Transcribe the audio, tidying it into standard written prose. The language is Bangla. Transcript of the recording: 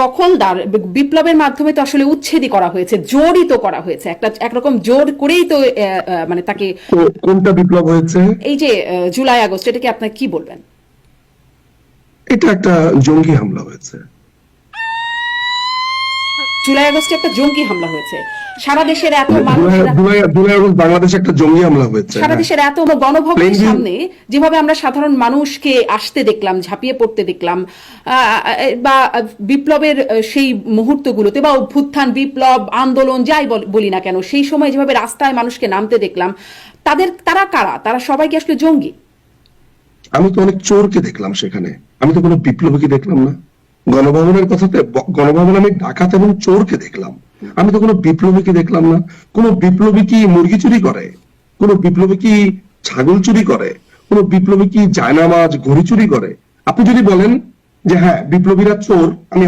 দখলদার বিপ্লবের মাধ্যমে তো আসলে উচ্ছেদই করা হয়েছে, জোরই তো করা হয়েছে, একরকম জোর করেই তো মানে তাকে। কোনটা বিপ্লব হয়েছে? এই যে জুলাই আগস্ট, এটাকে আপনার কি বলবেন? এটা একটা জঙ্গি হামলা হয়েছে। জুলাই আগস্টে একটা জঙ্গি হামলা হয়েছে। সারা দেশের এত মানুষ, জুলাই আগস্ট বাংলাদেশে একটা জঙ্গি হামলা হয়েছে। সারা দেশের এত গণভবনের সামনে যেভাবে আমরা সাধারণ মানুষকে আসতে দেখলাম, ঝাঁপিয়ে পড়তে দেখলাম, বা বিপ্লবের সেই মুহূর্তগুলোতে বা অভ্যুত্থান, বিপ্লব, আন্দোলন যাই বলি না কেন, সেই সময় যেভাবে রাস্তায় মানুষকে নামতে দেখলাম, তারা কারা? তারা সবাই কি আসলে জঙ্গি? আমি তো অনেক চোরকে দেখলাম সেখানে, আমি তো কোনো বিপ্লবীকে দেখলাম না। গণভবনের কথাতে, গণভবনে আমি ডাকাত এবং চোরকে দেখলাম, আমি তো কোনো বিপ্লবীকে দেখলাম না। কোন বিপ্লবী কি মুরগি চুরি করে? কোন বিপ্লবী কি ছাগল চুরি করে? কোন বিপ্লবী কি জায়নামাজ ঘড়ি চুরি করে? আপনি যদি বলেন যে হ্যাঁ বিপ্লবীরা চোর, আমি